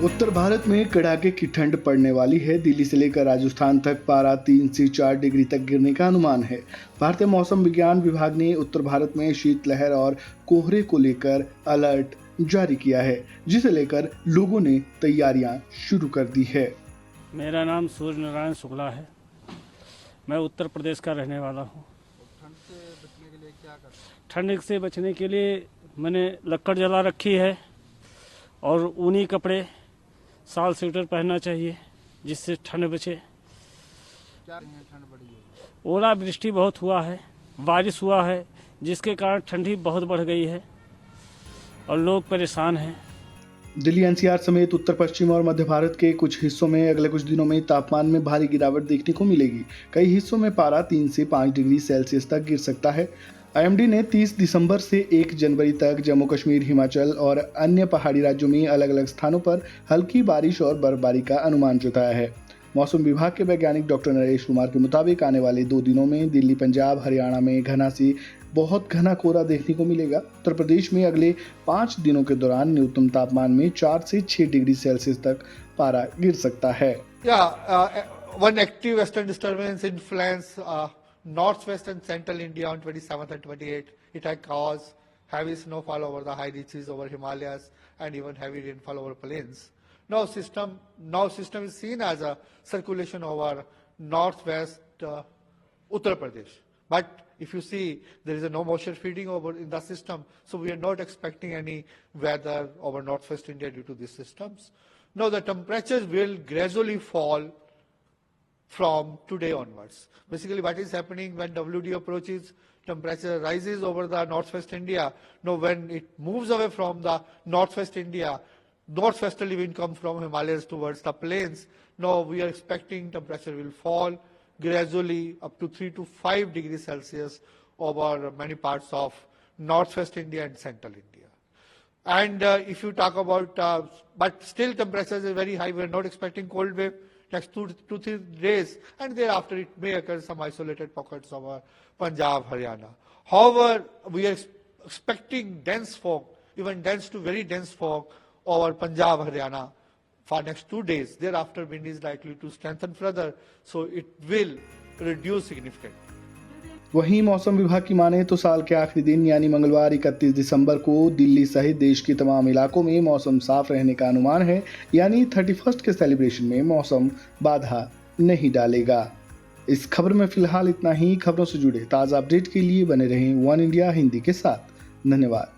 उत्तर भारत में कड़ाके की ठंड पड़ने वाली है। दिल्ली से लेकर राजस्थान तक पारा 3 से 4 डिग्री तक गिरने का अनुमान है। भारतीय मौसम विज्ञान विभाग ने उत्तर भारत में शीतलहर और कोहरे को लेकर अलर्ट जारी किया है, जिसे लेकर लोगों ने तैयारियां शुरू कर दी है। मेरा नाम सूर्य नारायण शुक्ला है। मैं उत्तर प्रदेश का रहने वाला हूँ। ठंड से बचने के लिए मैंने लकड़ जला रखी है और ऊनी कपड़े, साल स्वेटर पहनना चाहिए जिससे ठंड बचे। ओलावृष्टि बहुत हुआ है, बारिश हुआ है, जिसके कारण ठंडी बहुत बढ़ गई है और लोग परेशान हैं। दिल्ली एनसीआर समेत उत्तर पश्चिम और मध्य भारत के कुछ हिस्सों में अगले कुछ दिनों में तापमान में भारी गिरावट देखने को मिलेगी। कई हिस्सों में पारा 3 से 5 डिग्री सेल्सियस तक गिर सकता है। आईएमडी ने 30 दिसंबर से 1 जनवरी तक जम्मू कश्मीर, हिमाचल और अन्य पहाड़ी राज्यों में अलग अलग स्थानों पर हल्की बारिश और बर्फबारी का अनुमान जताया है। मौसम विभाग के वैज्ञानिक डॉक्टर नरेश कुमार के मुताबिक आने वाले 2 दिनों में दिल्ली, पंजाब, हरियाणा में घना से बहुत घना कोहरा देखने को मिलेगा। उत्तर प्रदेश में अगले 5 दिनों के दौरान न्यूनतम तापमान में 4 से 6 डिग्री सेल्सियस तक पारा गिर सकता है। One active western disturbance influence northwest and central India on 27th and 28th. It had caused heavy snowfall over the high reaches over Himalayas and even heavy rainfall over plains. Now system is seen as a circulation over northwest Uttar Pradesh. But if you see, there is a no moisture feeding over in the system, so we are not expecting any weather over northwest India due to these systems. Now the temperatures will gradually fall from today onwards. Basically what is happening when WD approaches, temperature rises over the northwest India. Now when it moves away from the northwest India, northwesterly wind comes from Himalayas towards the plains. Now we are expecting temperature will fall gradually up to 3 to 5 degrees Celsius over many parts of northwest India and central India. And if you talk about, but still temperatures are very high, we are not expecting cold wave next 2 to 3 days, and thereafter it may occur some isolated pockets of Punjab, Haryana. However, we are expecting dense fog, even dense to very dense fog over Punjab, Haryana for next 2 days. Thereafter wind is likely to strengthen further, so it will reduce significantly. वहीं मौसम विभाग की माने तो साल के आखिरी दिन यानी मंगलवार 31 दिसंबर को दिल्ली सहित देश के तमाम इलाकों में मौसम साफ रहने का अनुमान है, यानी 31 के सेलिब्रेशन में मौसम बाधा नहीं डालेगा। इस खबर में फिलहाल इतना ही। खबरों से जुड़े ताज़ा अपडेट के लिए बने रहें वन इंडिया हिंदी के साथ। धन्यवाद।